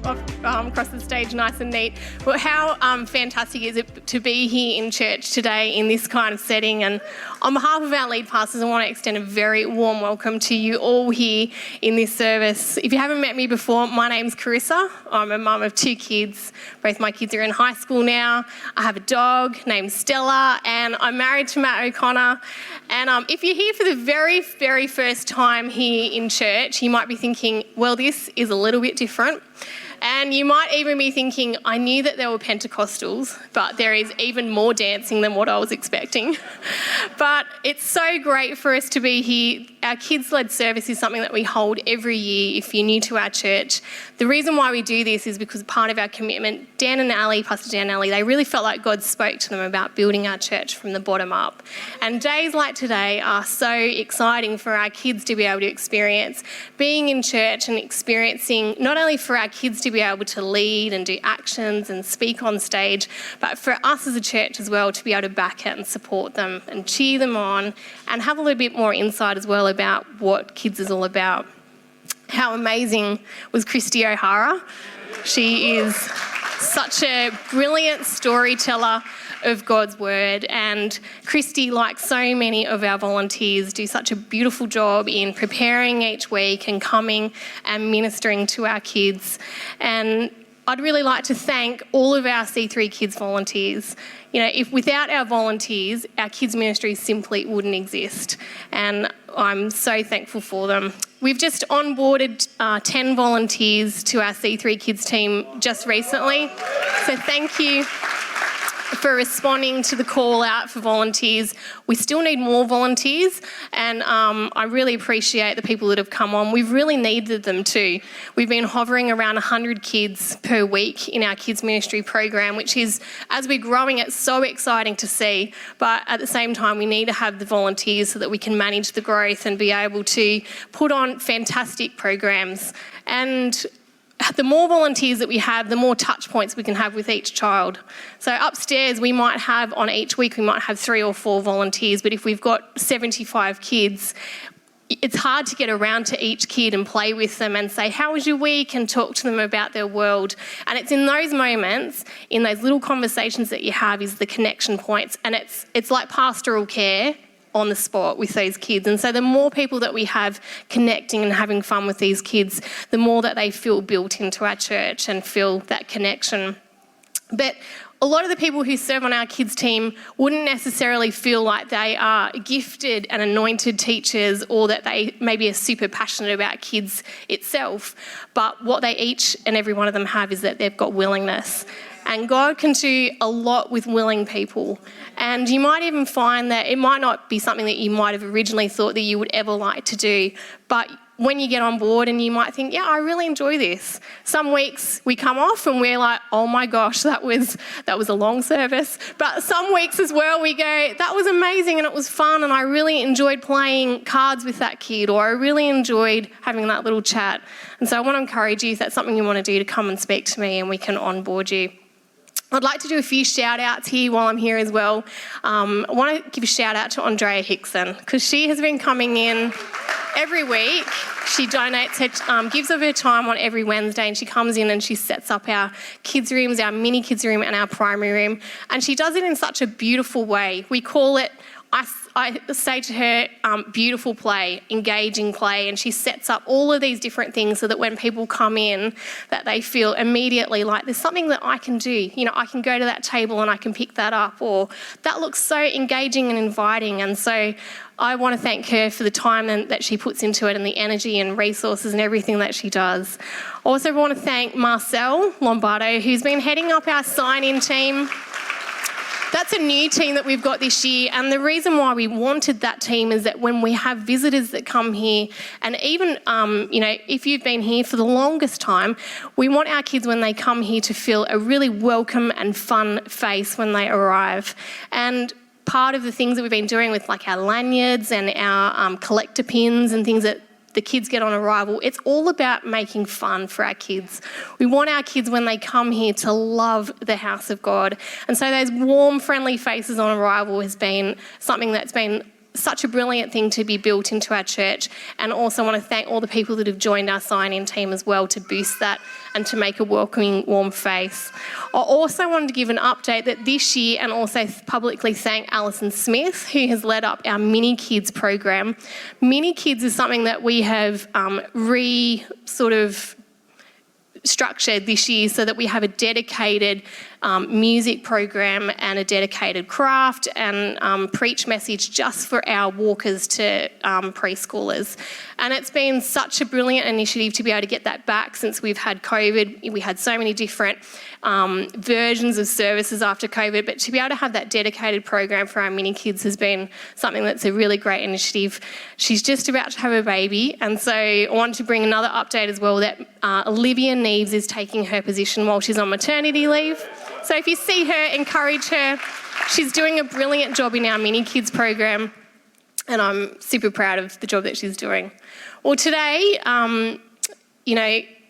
across the stage nice and neat. But how fantastic is it to be here in church today in this kind of setting? And on behalf of our lead pastors, I want to extend a very warm welcome to you all here in this service. If you haven't met me before, my name's Charisa. I'm a mum of 2 kids. Both my kids are in high school now. I have a dog named Stella, and I'm married to Matt O'Connor. And if you're here for the very, very first time here in church, you might be thinking, well, this is a little bit different. And you might even be thinking, I knew that there were Pentecostals, but there is even more dancing than what I was expecting. But it's so great for us to be here. Our kids-led service is something that we hold every year if you're new to our church. The reason why we do this is because part of our commitment, Dan and Ali, Pastor Dan and Ali, they really felt like God spoke to them about building our church from the bottom up. And days like today are so exciting for our kids to be able to experience being in church and experiencing, not only for our kids to be able to lead and do actions and speak on stage, but for us as a church as well to be able to back it and support them and cheer them on and have a little bit more insight as well about what kids is all about. How amazing was Christy O'Hara? She is such a brilliant storyteller of God's word, and Christy, like so many of our volunteers, do such a beautiful job in preparing each week and coming and ministering to our kids. And I'd really like to thank all of our C3 Kids volunteers. You know, if without our volunteers, our kids ministry simply wouldn't exist, and I'm so thankful for them. We've just onboarded 10 volunteers to our C3 Kids team just recently, so thank you for responding to the call out for volunteers. We still need more volunteers, and I really appreciate the people that have come on. We've really needed them too. We've been hovering around 100 kids per week in our kids ministry program, which is, as we're growing, it's so exciting to see, but at the same time we need to have the volunteers so that we can manage the growth and be able to put on fantastic programs. And the more volunteers that we have, the more touch points we can have with each child. So upstairs we might have, on each week, we might have 3 or 4 volunteers, but if we've got 75 kids, it's hard to get around to each kid and play with them and say, how was your week? And talk to them about their world. And it's in those moments, in those little conversations that you have, is the connection points. And it's like pastoral care on the spot with those kids. And so the more people that we have connecting and having fun with these kids, the more that they feel built into our church and feel that connection. But a lot of the people who serve on our kids team wouldn't necessarily feel like they are gifted and anointed teachers, or that they maybe are super passionate about kids itself. But what they each and every one of them have is that they've got willingness. And God can do a lot with willing people. And you might even find that it might not be something that you might have originally thought that you would ever like to do, but when you get on board and you might think, yeah, I really enjoy this. Some weeks we come off and we're like, oh my gosh, that was a long service. But some weeks as well we go, that was amazing and it was fun and I really enjoyed playing cards with that kid, or I really enjoyed having that little chat. And so I want to encourage you, if that's something you want to do, to come and speak to me and we can onboard you. I'd like to do a few shout outs here while I'm here as well. I want to give a shout out to Andrea Hickson, because she has been coming in every week. She donates her, gives of her time on every Wednesday, and she comes in and she sets up our kids' rooms, our mini kids' room and our primary room. And she does it in such a beautiful way. We call it, I say to her, beautiful play, engaging play, and she sets up all of these different things so that when people come in, that they feel immediately like there's something that I can do. You know, I can go to that table and I can pick that up, or that looks so engaging and inviting. And so I want to thank her for the time that she puts into it and the energy and resources and everything that she does. I also want to thank Marcel Lombardo, who's been heading up our sign-in team. That's a new team that we've got this year, and the reason why we wanted that team is that when we have visitors that come here, and even, if you've been here for the longest time, we want our kids when they come here to feel a really welcome and fun face when they arrive. And part of the things that we've been doing with like our lanyards and our collector pins and things that the kids get on arrival, it's all about making fun for our kids. We want our kids when they come here to love the house of God. And so those warm, friendly faces on arrival has been something that's been such a brilliant thing to be built into our church, and also want to thank all the people that have joined our sign-in team as well to boost that and to make a welcoming, warm face. I also wanted to give an update that this year, and also publicly thank Alison Smith, who has led up our Mini Kids program. Mini Kids is something that we have structured this year so that we have a dedicated music program and a dedicated craft and preach message just for our walkers to preschoolers. And it's been such a brilliant initiative to be able to get that back since we've had COVID. We had so many different versions of services after COVID, but to be able to have that dedicated program for our mini kids has been something that's a really great initiative. She's just about to have a baby, and so I wanted to bring another update as well that Olivia Neves is taking her position while she's on maternity leave. So if you see her, encourage her. She's doing a brilliant job in our mini kids program, and I'm super proud of the job that she's doing. Well, today,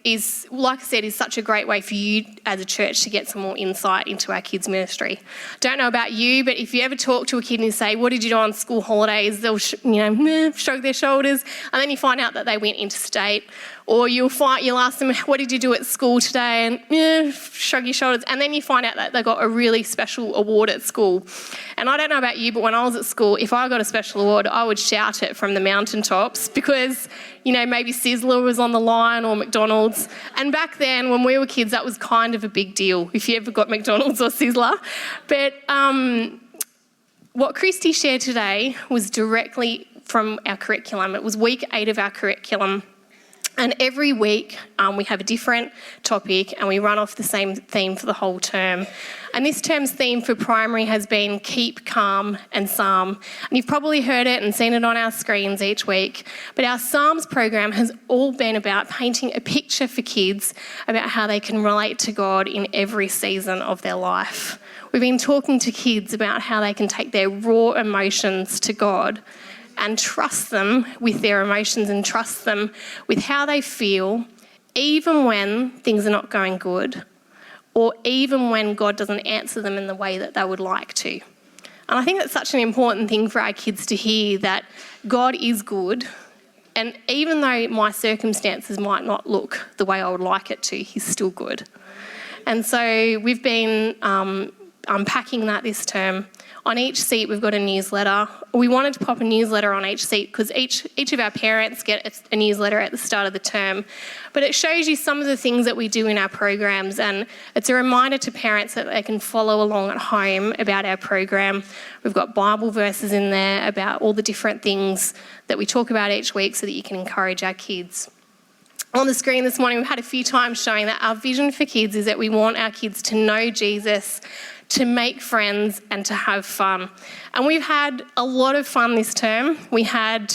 is, like I said, is such a great way for you as a church to get some more insight into our kids' ministry. Don't know about you, but if you ever talk to a kid and you say, what did you do on school holidays? They'll, shrug their shoulders, and then you find out that they went interstate. Or you'll ask them, what did you do at school today? And shrug your shoulders. And then you find out that they got a really special award at school. And I don't know about you, but when I was at school, if I got a special award, I would shout it from the mountaintops because, maybe Sizzler was on the line or McDonald's. And back then, when we were kids, that was kind of a big deal if you ever got McDonald's or Sizzler. But what Christy shared today was directly from our curriculum. It was week 8 of our curriculum. And every week we have a different topic and we run off the same theme for the whole term. And this term's theme for primary has been Keep Calm and Psalm. And you've probably heard it and seen it on our screens each week. But our Psalms program has all been about painting a picture for kids about how they can relate to God in every season of their life. We've been talking to kids about how they can take their raw emotions to God and trust them with their emotions and trust them with how they feel, even when things are not going good, or even when God doesn't answer them in the way that they would like to. And I think that's such an important thing for our kids to hear, that God is good, and even though my circumstances might not look the way I would like it to, he's still good. And so we've been unpacking that this term. On each seat, we've got a newsletter. We wanted to pop a newsletter on each seat because each of our parents get a newsletter at the start of the term. But it shows you some of the things that we do in our programs, and it's a reminder to parents that they can follow along at home about our program. We've got Bible verses in there about all the different things that we talk about each week so that you can encourage our kids. On the screen this morning, we've had a few times showing that our vision for kids is that we want our kids to know Jesus, to make friends and to have fun. And we've had a lot of fun this term. We had,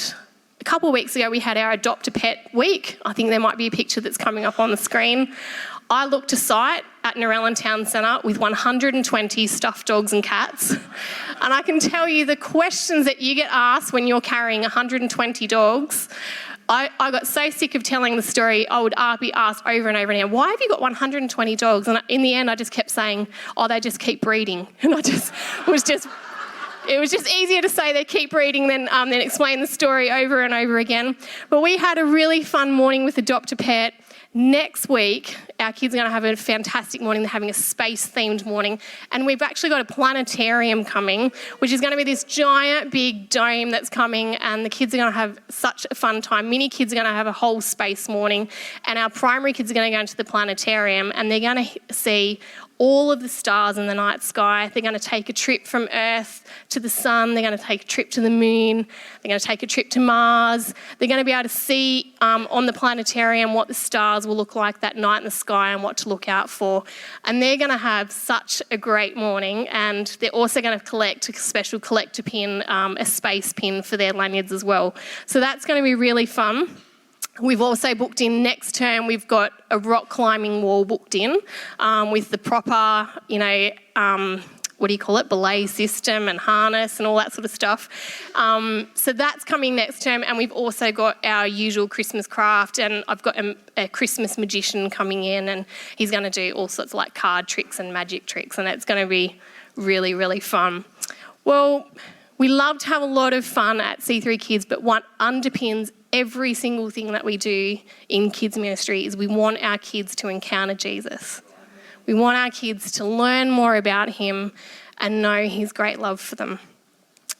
a couple of weeks ago, we had our Adopt a Pet week. I think there might be a picture that's coming up on the screen. I looked a site at Narellan Town Centre with 120 stuffed dogs and cats. And I can tell you the questions that you get asked when you're carrying 120 dogs. I got so sick of telling the story, I would be asked over and over again, why have you got 120 dogs? And in the end, I just kept saying, they just keep breeding. And it was just easier to say they keep breeding than explain the story over and over again. But we had a really fun morning with Adopt a Pet. Next week, our kids are going to have a fantastic morning. They're having a space-themed morning. And we've actually got a planetarium coming, which is going to be this giant big dome that's coming, and the kids are going to have such a fun time. Mini kids are going to have a whole space morning, and our primary kids are going to go into the planetarium, and they're going to see all of the stars in the night sky. They're going to take a trip from Earth to the sun. They're going to take a trip to the moon. They're going to take a trip to Mars. They're going to be able to see on the planetarium what the stars will look like that night in the sky and what to look out for. And they're going to have such a great morning, and they're also going to collect a special collector pin, a space pin for their lanyards as well. So that's going to be really fun. We've also booked in next term, we've got a rock climbing wall booked in with the proper, belay system and harness and all that sort of stuff. So that's coming next term, and we've also got our usual Christmas craft, and I've got a Christmas magician coming in, and he's going to do all sorts of like card tricks and magic tricks, and it's going to be really, really fun. Well, We love to have a lot of fun at C3 Kids, but what underpins every single thing that we do in kids ministry is we want our kids to encounter Jesus. We want our kids to learn more about him and know his great love for them.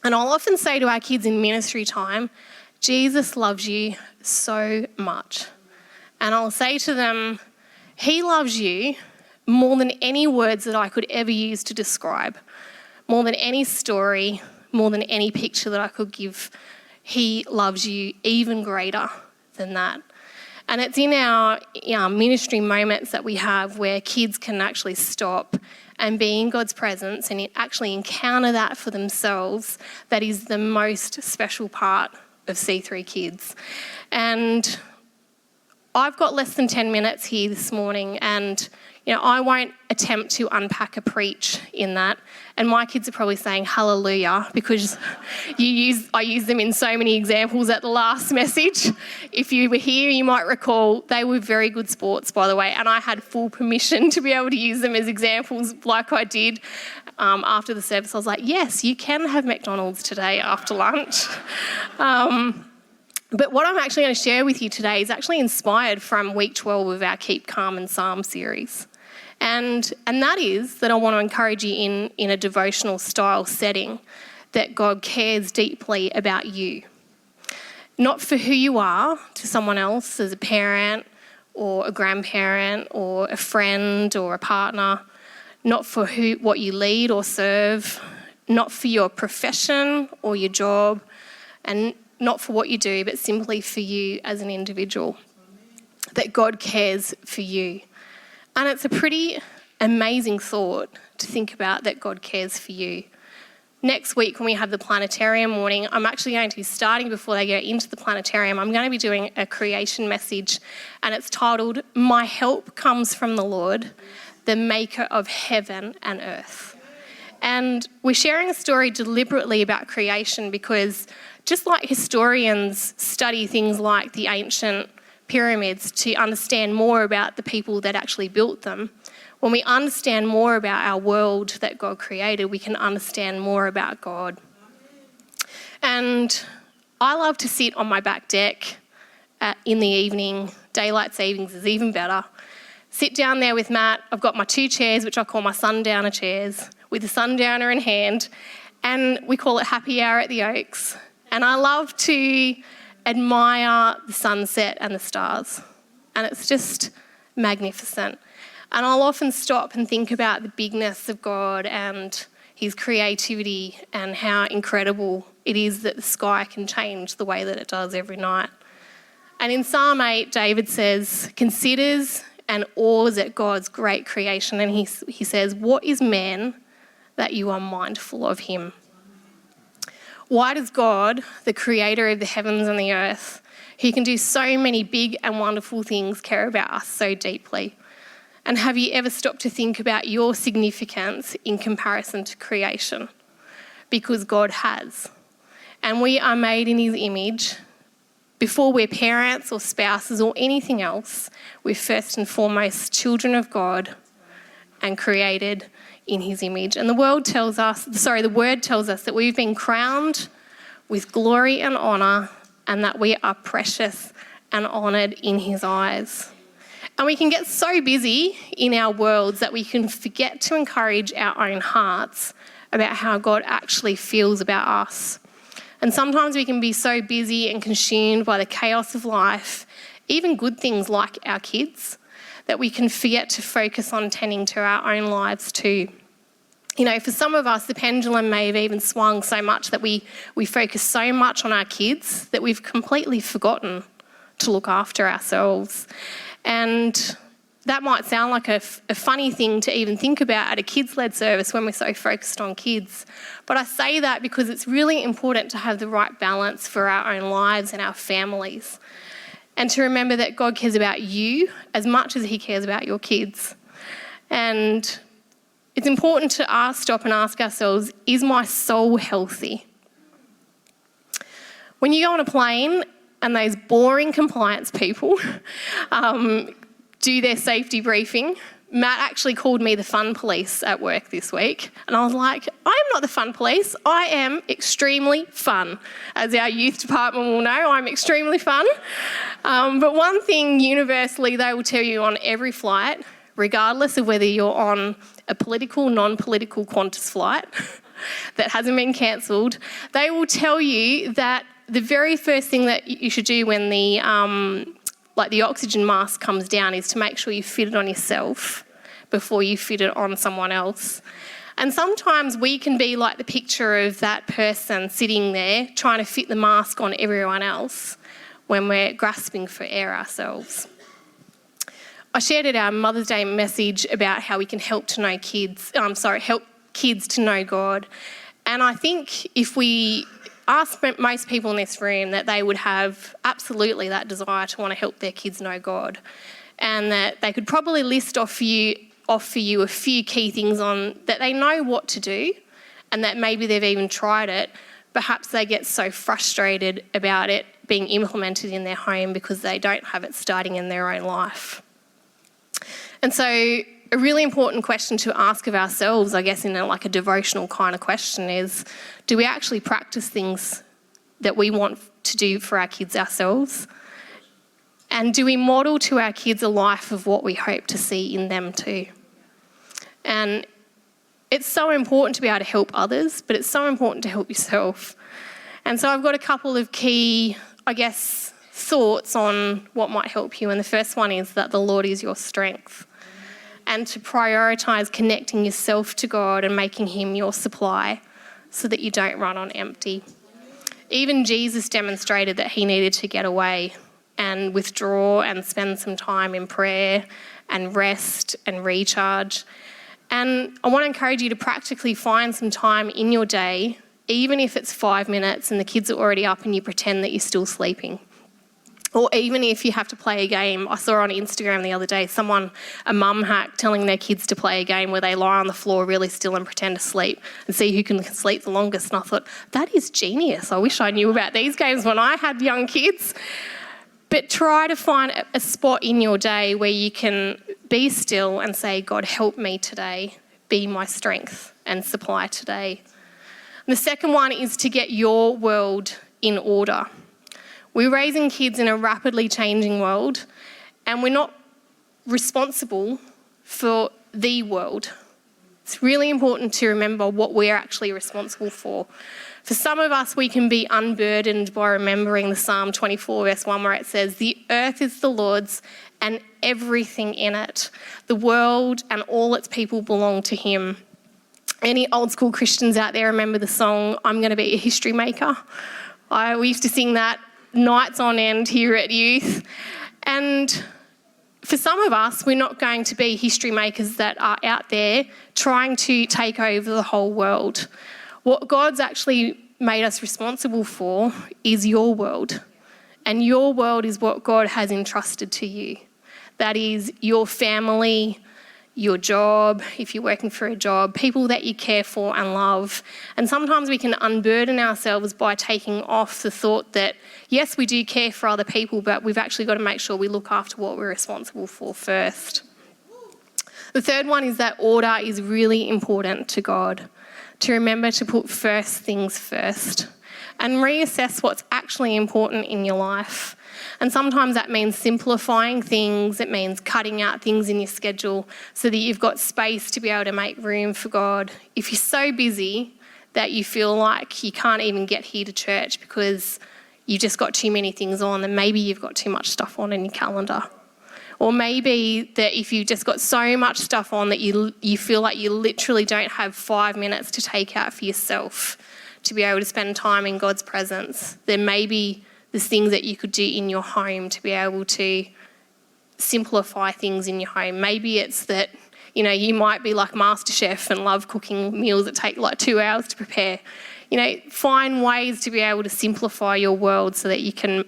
And I'll often say to our kids in ministry time, Jesus loves you so much. And I'll say to them, he loves you more than any words that I could ever use to describe, more than any story, more than any picture that I could give. He loves you even greater than that. And it's in our ministry moments that we have where kids can actually stop and be in God's presence and actually encounter that for themselves. That is the most special part of C3 Kids. And I've got less than 10 minutes here this morning, and I won't attempt to unpack a preach in that. And my kids are probably saying hallelujah because I use them in so many examples at the last message. If you were here, you might recall they were very good sports, by the way, and I had full permission to be able to use them as examples like I did after the service. I was like, yes, you can have McDonald's today after lunch. But what I'm actually going to share with you today is actually inspired from week 12 of our Keep Calm and Psalm series. And that is that I want to encourage you in a devotional style setting that God cares deeply about you. Not for who you are to someone else as a parent or a grandparent or a friend or a partner. Not for what you lead or serve. Not for your profession or your job. And not for what you do, but simply for you as an individual. That God cares for you. And it's a pretty amazing thought to think about that God cares for you. Next week when we have the planetarium morning, I'm actually going to be starting before they go into the planetarium. I'm going to be doing a creation message, and it's titled, My Help Comes from the Lord, the Maker of Heaven and Earth. And we're sharing a story deliberately about creation because just like historians study things like the ancient pyramids to understand more about the people that actually built them, when we understand more about our world that God created, we can understand more about God. And I love to sit on my back deck in the evening. Daylight savings is even better. Sit down there with Matt. I've got my 2 chairs, which I call my sundowner chairs, with the sundowner in hand, and we call it happy hour at the Oaks. And I love to admire the sunset and the stars. And it's just magnificent. And I'll often stop and think about the bigness of God and his creativity and how incredible it is that the sky can change the way that it does every night. And in Psalm 8, David says, considers and awes at God's great creation. And he says, what is man that you are mindful of him? Why does God, the creator of the heavens and the earth, who can do so many big and wonderful things, care about us so deeply? And have you ever stopped to think about your significance in comparison to creation? Because God has. And we are made in his image. Before we're parents or spouses or anything else, we're first and foremost children of God and created in his image. And the word tells us that we've been crowned with glory and honour and that we are precious and honoured in his eyes. And we can get so busy in our worlds that we can forget to encourage our own hearts about how God actually feels about us. And sometimes we can be so busy and consumed by the chaos of life, even good things like our kids, that we can forget to focus on tending to our own lives too. For some of us, the pendulum may have even swung so much that we focus so much on our kids that we've completely forgotten to look after ourselves. And that might sound like a funny thing to even think about at a kids-led service when we're so focused on kids. But I say that because it's really important to have the right balance for our own lives and our families. And to remember that God cares about you as much as he cares about your kids. And it's important to stop and ask ourselves, is my soul healthy? When you go on a plane and those boring compliance people do their safety briefing, Matt actually called me the fun police at work this week. And I was like, I am not the fun police. I am extremely fun. As our youth department will know, I'm extremely fun. But one thing universally they will tell you on every flight, regardless of whether you're on a political, non-political Qantas flight that hasn't been cancelled, they will tell you that the very first thing that you should do when the oxygen mask comes down is to make sure you fit it on yourself before you fit it on someone else. And sometimes we can be like the picture of that person sitting there trying to fit the mask on everyone else when we're grasping for air ourselves. I shared at our Mother's Day message about how we can help kids to know God. And I think if we ask most people in this room, that they would have absolutely that desire to want to help their kids know God, and that they could probably list off for you a few key things on that they know what to do, and that maybe they've even tried it. Perhaps they get so frustrated about it being implemented in their home because they don't have it starting in their own life. And so a really important question to ask of ourselves, I guess, in a devotional kind of question is, do we actually practice things that we want to do for our kids ourselves? And do we model to our kids a life of what we hope to see in them too? And it's so important to be able to help others, but it's so important to help yourself. And so I've got a couple of key, thoughts on what might help you. And the first one is that the Lord is your strength. And to prioritise connecting yourself to God and making him your supply so that you don't run on empty. Even Jesus demonstrated that he needed to get away and withdraw and spend some time in prayer and rest and recharge. And I want to encourage you to practically find some time in your day, even if it's 5 minutes and the kids are already up and you pretend that you're still sleeping. Or even if you have to play a game. I saw on Instagram the other day a mum hack telling their kids to play a game where they lie on the floor really still and pretend to sleep and see who can sleep the longest. And I thought, that is genius. I wish I knew about these games when I had young kids. But try to find a spot in your day where you can be still and say, God, help me today. Be my strength and supply today. And the second one is to get your world in order. We're raising kids in a rapidly changing world, and we're not responsible for the world. It's really important to remember what we're actually responsible for. For some of us, we can be unburdened by remembering the Psalm 24 verse 1 where it says, the earth is the Lord's and everything in it. The world and all its people belong to him. Any old school Christians out there remember the song, I'm going to be a history maker? We used to sing that nights on end here at youth. And for some of us, we're not going to be history makers that are out there trying to take over the whole world. What God's actually made us responsible for is your world. And your world is what God has entrusted to you. That is your family, your job, if you're working for a job, people that you care for and love. And sometimes we can unburden ourselves by taking off the thought that, yes, we do care for other people, but we've actually got to make sure we look after what we're responsible for first. The third one is that order is really important to God. To remember to put first things first and reassess what's actually important in your life. And sometimes that means simplifying things. It means cutting out things in your schedule so that you've got space to be able to make room for God. If you're so busy that you feel like you can't even get here to church because you've just got too many things on, then maybe you've got too much stuff on in your calendar. Or maybe that if you've just got so much stuff on that you feel like you literally don't have 5 minutes to take out for yourself to be able to spend time in God's presence, then maybe there's things that you could do in your home to be able to simplify things in your home. Maybe it's that, you might be like MasterChef and love cooking meals that take 2 hours to prepare. Find ways to be able to simplify your world so that you can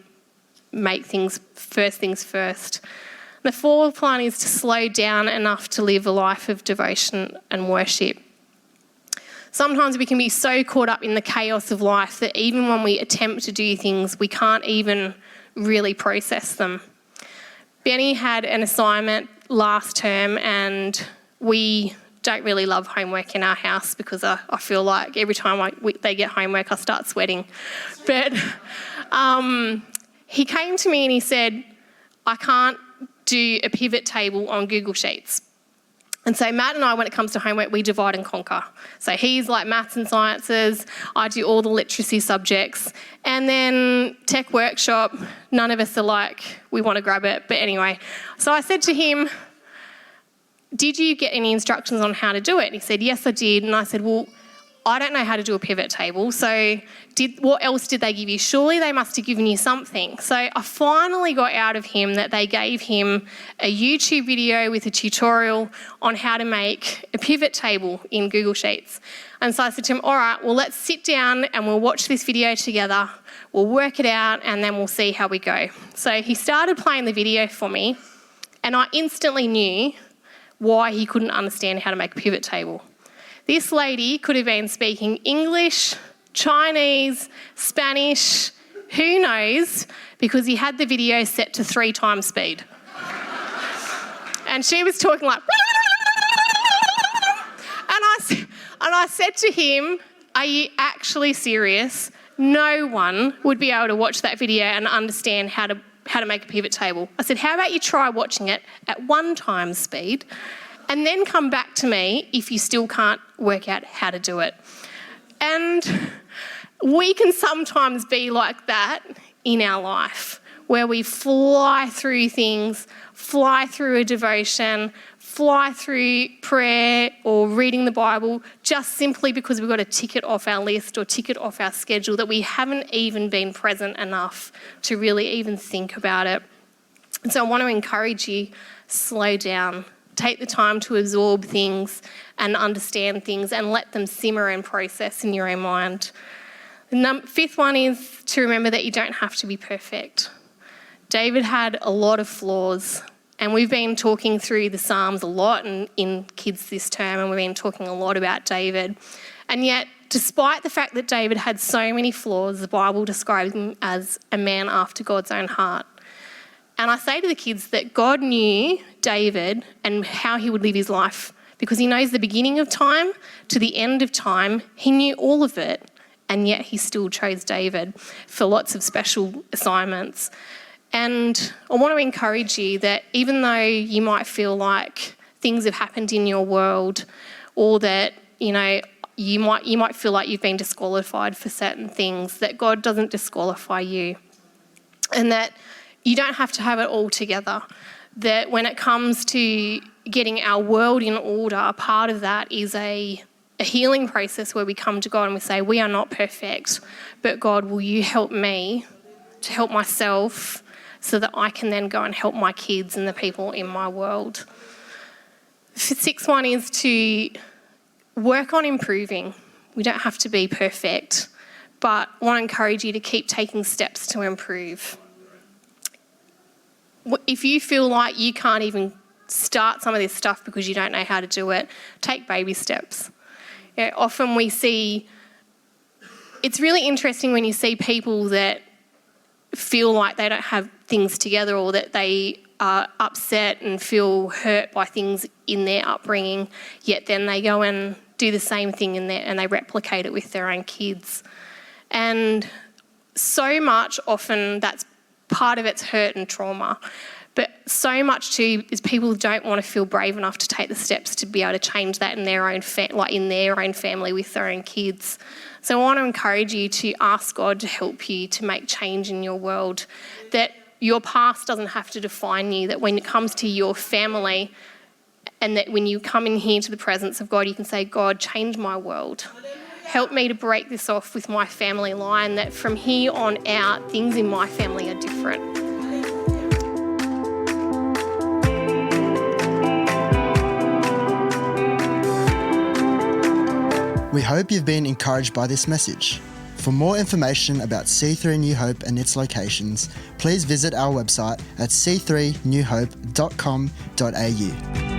make things first. The fourth one is to slow down enough to live a life of devotion and worship. Sometimes we can be so caught up in the chaos of life that even when we attempt to do things, we can't even really process them. Benny had an assignment last term, and we don't really love homework in our house because I feel like every time they get homework, I start sweating. But he came to me and he said, I can't do a pivot table on Google Sheets. And so Matt and I, when it comes to homework, we divide and conquer. So he's like maths and sciences, I do all the literacy subjects. And then tech workshop, none of us are like, we want to grab it. But anyway, so I said to him, did you get any instructions on how to do it? And he said, yes, I did. And I said, well, I don't know how to do a pivot table. So what else did they give you? Surely they must have given you something. So I finally got out of him that they gave him a YouTube video with a tutorial on how to make a pivot table in Google Sheets. And so I said to him, all right, well, let's sit down and we'll watch this video together. We'll work it out and then we'll see how we go. So he started playing the video for me and I instantly knew why he couldn't understand how to make a pivot table. This lady could have been speaking English, Chinese, Spanish, who knows, because he had the video set to 3 times speed. And she was talking like... And I said to him, are you actually serious? No one would be able to watch that video and understand how to make a pivot table. I said, how about you try watching it at 1 times speed and then come back to me if you still can't work out how to do it. And we can sometimes be like that in our life, where we fly through things, fly through a devotion, fly through prayer or reading the Bible just simply because we've got a ticket off our list or ticket off our schedule that we haven't even been present enough to really even think about it. And so I want to encourage you, slow down. Take the time to absorb things and understand things and let them simmer and process in your own mind. The 5th one is to remember that you don't have to be perfect. David had a lot of flaws, and we've been talking through the Psalms a lot in kids this term, and we've been talking a lot about David. And yet, despite the fact that David had so many flaws, the Bible describes him as a man after God's own heart. And I say to the kids that God knew David and how he would live his life because he knows the beginning of time to the end of time. He knew all of it, and yet he still chose David for lots of special assignments. And I want to encourage you that even though you might feel like things have happened in your world or that, you might feel like you've been disqualified for certain things, that God doesn't disqualify you. And that you don't have to have it all together. That when it comes to getting our world in order, a part of that is a healing process where we come to God and we say, we are not perfect, but God, will you help me to help myself so that I can then go and help my kids and the people in my world. The 6th one is to work on improving. We don't have to be perfect, but I want to encourage you to keep taking steps to improve. If you feel like you can't even start some of this stuff because you don't know how to do it, take baby steps. Often we see, it's really interesting when you see people that feel like they don't have things together or that they are upset and feel hurt by things in their upbringing, yet then they go and do the same thing and they replicate it with their own kids. And so much often that's part of it's hurt and trauma. But so much too is people don't want to feel brave enough to take the steps to be able to change that in their own family with their own kids. So I want to encourage you to ask God to help you to make change in your world, that your past doesn't have to define you, that when it comes to your family and that when you come in here to the presence of God, you can say, God, change my world. Help me to break this off with my family line, that from here on out, things in my family are different. We hope you've been encouraged by this message. For more information about C3 New Hope and its locations, please visit our website at c3newhope.com.au.